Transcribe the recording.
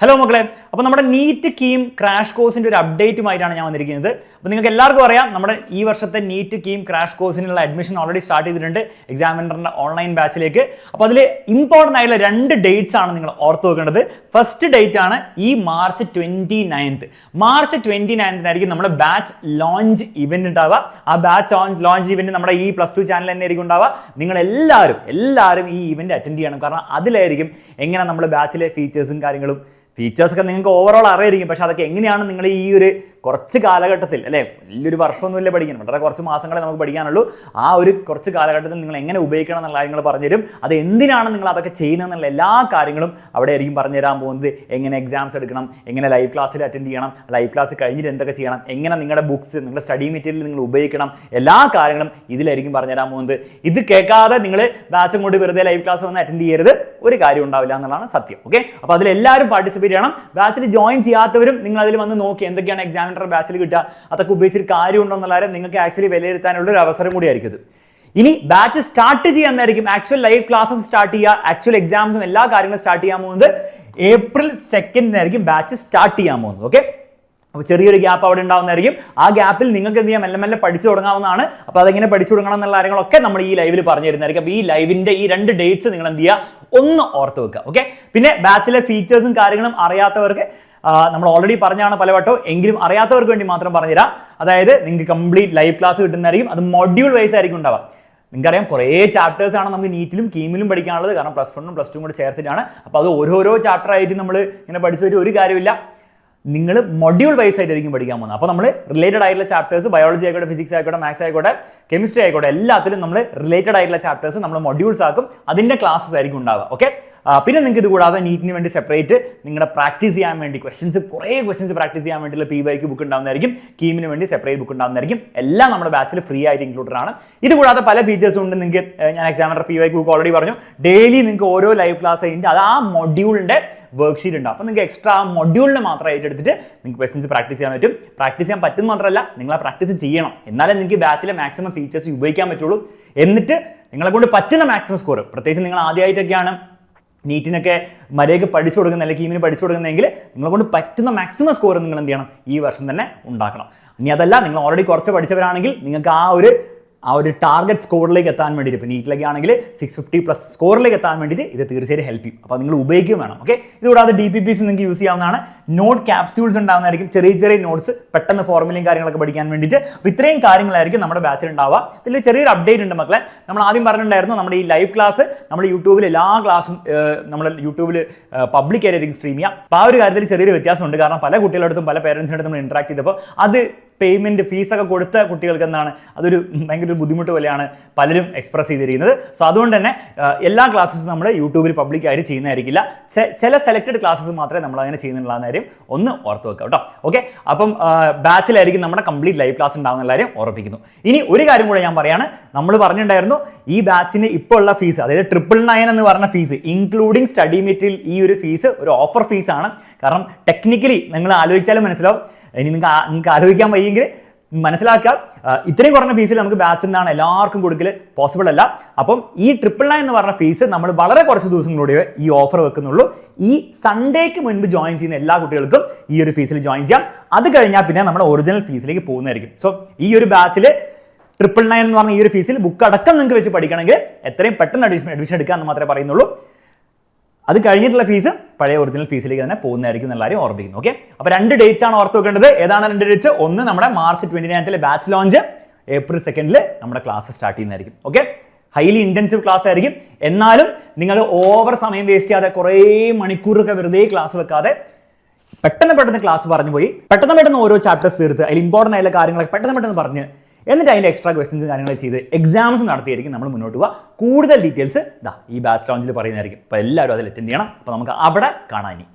Hello മക്കളെ, അപ്പോൾ നമ്മുടെ നീറ്റ് കീം ക്രാഷ് കോഴ്സിൻ്റെ ഒരു അപ്ഡേറ്റുമായിട്ടാണ് ഞാൻ വന്നിരിക്കുന്നത്. അപ്പോൾ നിങ്ങൾക്ക് എല്ലാവർക്കും അറിയാം, നമ്മുടെ ഈ വർഷത്തെ നീറ്റ് കീം ക്രാഷ് കോഴ്സിനുള്ള അഡ്മിഷൻ ഓൾറെഡി സ്റ്റാർട്ട് ചെയ്തിട്ടുണ്ട് എക്സാമിനറിൻ്റെ ഓൺലൈൻ ബാച്ചിലേക്ക്. അപ്പോൾ അതിൽ ഇമ്പോർട്ടൻ്റ് ആയിട്ടുള്ള 2 ഡേറ്റ്സ് ആണ് നിങ്ങൾ ഓർത്ത് വെക്കേണ്ടത്. ഫസ്റ്റ് ഡേറ്റ് ആണ് ഈ മാർച്ച് 29. മാർച്ച് 29 നമ്മുടെ ബാച്ച് ലോഞ്ച് ഇവന്റ് ഉണ്ടാവുക. ആ ബാച്ച് ലോഞ്ച് ഇവന്റ് നമ്മുടെ ഈ +2 ചാനൽ തന്നെ ആയിരിക്കും ഉണ്ടാവുക. നിങ്ങൾ എല്ലാവരും ഈ ഇവന്റ് അറ്റൻഡ് ചെയ്യണം. കാരണം അതിലായിരിക്കും എങ്ങനെ നമ്മൾ ബാച്ചിലെ ഫീച്ചേഴ്സൊക്കെ നിങ്ങൾക്ക് ഓവറോൾ അറിയായിരിക്കും. പക്ഷെ അതൊക്കെ എങ്ങനെയാണ് നിങ്ങൾ ഈ ഒരു കുറച്ച് കാലഘട്ടത്തിൽ, അല്ലേ, വലിയൊരു വർഷമൊന്നുമില്ല പഠിക്കാൻ, വളരെ കുറച്ച് മാസങ്ങളെ നമുക്ക് പഠിക്കാനുള്ളൂ. ആ ഒരു കുറച്ച് കാലഘട്ടത്തിൽ നിങ്ങൾ എങ്ങനെ ഉപയോഗിക്കണം എന്നുള്ള കാര്യങ്ങൾ പറഞ്ഞുതരും. അത് എന്തിനാണ് നിങ്ങൾ അതൊക്കെ ചെയ്യുന്നതെന്നുള്ള എല്ലാ കാര്യങ്ങളും അവിടെ ആയിരിക്കും പറഞ്ഞു തരാൻ പോകുന്നത്. എങ്ങനെ എക്സാംസ് എടുക്കണം, എങ്ങനെ ലൈവ് ക്ലാസ്സിൽ അറ്റൻഡ് ചെയ്യണം, ലൈവ് ക്ലാസ് കഴിഞ്ഞിട്ട് എന്തൊക്കെ ചെയ്യണം, എങ്ങനെ നിങ്ങളുടെ ബുക്സ്, നിങ്ങളുടെ സ്റ്റഡി മെറ്റീരിയൽ നിങ്ങൾ ഉപയോഗിക്കണം, എല്ലാ കാര്യങ്ങളും ഇതിലായിരിക്കും പറഞ്ഞു തരാൻ പോകുന്നത്. ഇത് കേൾക്കാതെ നിങ്ങൾ ബാച്ചും കൊണ്ട് വെറുതെ ലൈവ് ക്ലാസ് വന്ന് അറ്റൻഡ് ചെയ്യരുത്, ഒരു കാര്യം ഉണ്ടാവില്ല എന്നുള്ളതാണ് സത്യം. ഓക്കെ, അപ്പോൾ അതിലെല്ലാവരും പാർട്ടിസിപ്പേറ്റ് ചെയ്യണം. ബാച്ചിൽ ജോയിൻ ചെയ്യാത്തവരും നിങ്ങൾ അതിൽ വന്ന് നോക്കി എന്തൊക്കെയാണ് എക്സാമിനർ ബാച്ചിൽ കിട്ടുക, അതൊക്കെ ഉപയോഗിച്ചിട്ട് കാര്യമുണ്ടോ എന്നുള്ള നിങ്ങൾക്ക് ആക്ച്വലി വിലയിരുത്താനുള്ള ഒരു അവസരം കൂടി ആയിരിക്കും ഇത്. ഇനി ബാച്ച് സ്റ്റാർട്ട് ചെയ്യാന്നായിരിക്കും, ആക്ച്വൽ ലൈവ് ക്ലാസ്സസ് സ്റ്റാർട്ട് ചെയ്യുക, ആക്ച്വൽ എക്സാംസും എല്ലാ കാര്യങ്ങളും സ്റ്റാർട്ട് ചെയ്യാൻ പോകുന്നത് April 2 ബാച്ച് സ്റ്റാർട്ട് ചെയ്യാൻ പോകുന്നത്. ഓക്കെ, അപ്പോൾ ചെറിയൊരു ഗ്യാപ്പ് അവിടെ ഉണ്ടാവുന്നതായിരിക്കും. ആ ഗ്യാപ്പിൽ നിങ്ങൾക്ക് എന്ത് ചെയ്യാം, മെല്ലെ പഠിച്ചു തുടങ്ങാവുന്നതാണ്. അപ്പോൾ അതെങ്ങനെ പഠിച്ചു തുടങ്ങണം എന്നുള്ള കാര്യങ്ങളൊക്കെ നമ്മൾ ഈ ലൈവിൽ പറഞ്ഞു തരുന്നതായിരിക്കും. അപ്പോൾ ഈ ലൈവിൻ്റെ ഈ 2 ഡേറ്റ്സ് നിങ്ങൾ എന്ത് ചെയ്യുക, ഒന്ന് ഓർത്ത് വെക്കുക. ഓക്കെ, പിന്നെ ബാച്ചിലെ ഫീച്ചേഴ്സും കാര്യങ്ങളും അറിയാത്തവർക്ക് നമ്മൾ ഓൾറെഡി പറഞ്ഞാണ് പലവട്ടവും, എങ്കിലും അറിയാത്തവർക്ക് വേണ്ടി മാത്രം പറഞ്ഞുതരാം. അതായത് നിങ്ങൾക്ക് കംപ്ലീറ്റ് ലൈവ് ക്ലാസ് കിട്ടുന്നതായിരിക്കും. അത് മൊഡ്യൂൾ വൈസ് ആയിരിക്കും ഉണ്ടാവുക. നിങ്ങൾക്കറിയാം, കുറേ ചാപ്റ്റേഴ്സ് ആണ് നമുക്ക് നീറ്റിലും കീമിലും പഠിക്കാനുള്ളത്. കാരണം +1ഉം +2ഉം കൂടെ ചേർത്തിട്ടാണ്. അപ്പോൾ അത് ഓരോരോ ചാപ്റ്റർ ആയിട്ട് നമ്മൾ ഇങ്ങനെ പഠിച്ചു വരും, ഒരു കാര്യമില്ല. നിങ്ങൾ മൊഡ്യൂൾ വൈസ് ആയിട്ടായിരിക്കും പഠിക്കാൻ പോകുന്നത്. അപ്പോൾ നമ്മൾ റിലേറ്റഡ് ആയിട്ടുള്ള ചാപ്റ്റേഴ്സ്, ബയോളജി ആയിക്കോട്ടെ, ഫിസിക്സ് ആയിക്കോട്ടെ, മാത്സ് ആയിക്കോട്ടെ, കെമിസ്ട്രി ആയിക്കോട്ടെ, എല്ലാത്തിലും നമ്മൾ റിലേറ്റഡ് ആയിട്ടുള്ള ചാപ്റ്റേഴ്സ് നമ്മൾ മൊഡ്യൂൾസ് ആക്കും. അതിൻ്റെ ക്ലാസ്സസ് ആയിരിക്കും ഉണ്ടാവുക. ഓക്കെ, പിന്നെ നിങ്ങൾക്ക് ഇത് കൂടാതെ നീറ്റിന് വേണ്ടി സെപ്പറേറ്റ് നിങ്ങളുടെ പ്രാക്ടീസ് ചെയ്യാൻ വേണ്ടി കുറേ ക്വസ്റ്റ്യൻസ് പ്രാക്ടീസ് ചെയ്യാൻ വേണ്ടിയുള്ള PYQ ബുക്ക് ഉണ്ടാവുന്നതായിരിക്കും. കീമിന് വേണ്ടി സെപ്പറേറ്റ് ബുക്ക് ഉണ്ടാവുന്നതായിരിക്കും. എല്ലാം നമ്മുടെ ബാച്ചിൽ ഫ്രീ ആയിട്ട് ഇൻക്ലൂഡഡ് ആണ്. ഇത് കൂടാതെ പല ഫീച്ചേഴ്സും ഉണ്ട്. നിങ്ങൾക്ക് ഞാൻ എക്സാമിനർ PYQ ബുക്ക് ഓൾറെഡി പറഞ്ഞു. ഡെയിലി നിങ്ങൾക്ക് ഓരോ ലൈവ് ക്ലാസ് കഴിഞ്ഞിട്ട് അത് ആ മൊഡ്യൂളിൻ്റെ വർക്ക്ഷീറ്റ് ഉണ്ടാവും. അപ്പോൾ നിങ്ങൾക്ക് എക്സ്ട്രാ ആ മൊഡ്യൂളിനെ മാത്രം ഏറ്റെടുത്തിട്ട് നിങ്ങൾക്ക് ക്വസ്റ്റ്യൻസ് പ്രാക്ടീസ് ചെയ്യാൻ പറ്റും. പ്രാക്ടീസ് ചെയ്യാൻ പറ്റുന്ന മാത്രമല്ല, നിങ്ങൾ ആ പ്രാക്ടീസ് ചെയ്യണം. എന്നാലേ നിങ്ങൾക്ക് ബാച്ചിലെ മാക്സിമം ഫീച്ചേഴ്സ് ഉപയോഗിക്കാൻ പറ്റുള്ളൂ. എന്നിട്ട് നിങ്ങളെ കൊണ്ട് പറ്റുന്ന മാക്സിമം സ്കോർ, പ്രത്യേകിച്ച് നിങ്ങൾ ആദ്യമായിട്ടൊക്കെയാണ് നീറ്റിനൊക്കെ മര്യാദയ്ക്ക് പഠിച്ചു കൊടുക്കുന്ന, അല്ലെങ്കിൽ കീമിന് പഠിച്ചു കൊടുക്കുന്നതെങ്കിൽ നിങ്ങളെ കൊണ്ട് പറ്റുന്ന മാക്സിമം സ്കോർ നിങ്ങൾ എന്ത് ചെയ്യണം, ഈ വർഷം തന്നെ ഉണ്ടാക്കണം. ഇനി അതല്ല, നിങ്ങൾ ഓൾറെഡി കുറച്ച് പഠിച്ചവരാണെങ്കിൽ നിങ്ങൾക്ക് ആ ഒരു ടാർഗറ്റ് സ്കോറിലേക്ക് എത്താൻ വേണ്ടിയിട്ട്, ഇപ്പോൾ നീറ്റിലേക്ക് ആണെങ്കിൽ 650+ സ്കോറിലേക്ക് എത്താൻ വേണ്ടിയിട്ട് ഇത് തീർച്ചയായും ഹെൽപ്പ് ചെയ്യും. അപ്പോൾ നിങ്ങൾ ഉപയോഗിക്കുകയും വേണം. ഓക്കെ, ഇതുകൂടാതെ DPPs നിങ്ങൾക്ക് യൂസ് ചെയ്യാവുന്നതാണ്. നോട്ട് ക്യാപ്സ്യൂൾസ് ഉണ്ടാകുന്നതായിരിക്കും, ചെറിയ നോട്ട്സ്, പെട്ടെന്ന് ഫോർമുലയും കാര്യങ്ങളൊക്കെ പഠിക്കാൻ വേണ്ടിയിട്ട്. അപ്പോൾ ഇത്രയും കാര്യങ്ങളായിരിക്കും നമ്മുടെ ബാച്ചിൽ ഉണ്ടാവുക. ഇതിൽ ചെറിയൊരു അപ്ഡേറ്റ് ഉണ്ട് മക്കളെ. നമ്മൾ ആദ്യം പറഞ്ഞിട്ടുണ്ടായിരുന്നു, നമ്മുടെ ഈ ലൈവ് ക്ലാസ് നമ്മുടെ യൂട്യൂബിൽ എല്ലാ ക്ലാസ്സും നമ്മൾ യൂട്യൂബിൽ പബ്ലിക് ആയിരിക്കും സ്ട്രീം ചെയ്യുക. അപ്പോൾ ആ ഒരു കാര്യത്തിൽ ചെറിയൊരു വ്യത്യാസമുണ്ട്. കാരണം പല കുട്ടികളുടെ പല പേരൻസിൻ്റെ അടുത്ത് നമ്മൾ ഇൻട്രാക്ട് ചെയ്തപ്പോൾ അത് പേയ്മെൻറ്റ് ഫീസൊക്കെ കൊടുത്ത കുട്ടികൾക്ക് എന്താണ്, അതൊരു ഭയങ്കര ബുദ്ധിമുട്ട് പോലെയാണ് പലരും എക്സ്പ്രസ് ചെയ്തിരിക്കുന്നത്. സോ അതുകൊണ്ട് തന്നെ എല്ലാ ക്ലാസ്സസും നമ്മൾ യൂട്യൂബിൽ പബ്ലിക്കായിട്ട് ചെയ്യുന്നതായിരിക്കില്ല. ചില സെലക്റ്റഡ് ക്ലാസ്സസ് മാത്രമേ നമ്മൾ അങ്ങനെ ചെയ്യുന്നുള്ള കാര്യം ഒന്ന് ഓർത്ത് വെക്കാം കേട്ടോ. ഓക്കെ, അപ്പം ബാച്ചിലായിരിക്കും നമ്മുടെ കംപ്ലീറ്റ് ലൈവ് ക്ലാസ് ഉണ്ടാകുന്ന കാര്യം ഓർപ്പിക്കുന്നു. ഇനി ഒരു കാര്യം കൂടെ ഞാൻ പറയാണ്, നമ്മൾ പറഞ്ഞിട്ടുണ്ടായിരുന്നു ഈ ബാച്ചിന് ഇപ്പോൾ ഉള്ള ഫീസ്, അതായത് 999 എന്ന് പറഞ്ഞ ഫീസ് ഇൻക്ലൂഡിങ് സ്റ്റഡി മെറ്റീരിയൽ, ഈ ഒരു ഫീസ് ഒരു ഓഫർ ഫീസാണ്. കാരണം ടെക്നിക്കലി നിങ്ങൾ ആലോചിച്ചാലും മനസ്സിലാവും. ഇനി നിങ്ങൾക്ക് ആലോചിക്കാൻ വയ്യെങ്കിൽ മനസ്സിലാക്കുക, ഇത്രയും കുറഞ്ഞ ഫീസിൽ നമുക്ക് ബാച്ചിൽ നിന്നാണ് എല്ലാവർക്കും കൊടുക്കൽ പോസിബിൾ അല്ല. അപ്പം ഈ 999 എന്ന് പറഞ്ഞ ഫീസ് നമ്മൾ വളരെ കുറച്ച് ദിവസങ്ങളിലൂടെ ഈ ഓഫർ വെക്കുന്നുള്ളൂ. ഈ സൺഡേക്ക് മുൻപ് ജോയിൻ ചെയ്യുന്ന എല്ലാ കുട്ടികൾക്കും ഈ ഒരു ഫീസിൽ ജോയിൻ ചെയ്യാം. അത് കഴിഞ്ഞാൽ പിന്നെ നമ്മുടെ ഒറിജിനൽ ഫീസിലേക്ക് പോകുന്നതായിരിക്കും. സോ ഈ ഒരു ബാച്ചിൽ 999 എന്ന് പറഞ്ഞ ഈ ഒരു ഫീസിൽ ബുക്ക് അടക്കം നിങ്ങൾക്ക് വെച്ച് പഠിക്കണമെങ്കിൽ എത്രയും പെട്ടെന്ന് അഡ്മിഷൻ എടുക്കുക എന്ന് മാത്രമേ പറയുന്നുള്ളൂ. അത് കഴിഞ്ഞിട്ടുള്ള ഫീസ് പഴയ ഒറിജിനൽ ഫീസിലേക്ക് തന്നെ പോകുന്നതായിരിക്കും എല്ലാവരും ഓർമ്മിക്കുന്നു. ഓക്കെ, അപ്പോൾ 2 ഡേറ്റ്സ് ആണ് ഓർത്ത് വെക്കേണ്ടത്. ഏതാണ് 2 ഡേറ്റ്സ്? ഒന്ന് നമ്മുടെ മാർച്ച് 29 ബാച്ച് ലോഞ്ച്, April 2 നമ്മുടെ ക്ലാസ് സ്റ്റാർട്ട് ചെയ്യുന്നതായിരിക്കും. ഓക്കെ, ഹൈലി ഇൻറ്റൻസീവ് ക്ലാസ് ആയിരിക്കും. എന്നാലും നിങ്ങൾ ഓവർ സമയം വേസ്റ്റ് ചെയ്യാതെ, കുറേ മണിക്കൂറൊക്കെ വെറുതെ ക്ലാസ് വെക്കാതെ പെട്ടെന്ന് ക്ലാസ് പറഞ്ഞു പോയി പെട്ടെന്ന് ഓരോ ചാപ്റ്റേഴ്സ് തീർത്ത് അതിൽ ഇമ്പോർട്ടൻ്റ് ആയിട്ടുള്ള കാര്യങ്ങളൊക്കെ പെട്ടെന്ന് പറഞ്ഞ്, എന്നിട്ട് അതിൻ്റെ എക്സ്ട്രാ ക്വസ്റ്റ്യൻസ് കാര്യങ്ങൾ ചെയ്ത് എക്സാംസ് നടത്തിയായിരിക്കും നമ്മൾ മുന്നോട്ട് പോവുക. കൂടുതൽ ഡീറ്റെയിൽസ് ഈ ബാച്ച് ലോഞ്ചിൽ പറയുന്നതായിരിക്കും. അപ്പോൾ എല്ലാവരും അതിൽ അറ്റൻഡ് ചെയ്യണം. അപ്പോൾ നമുക്ക് അവിടെ കാണാം. ഇനി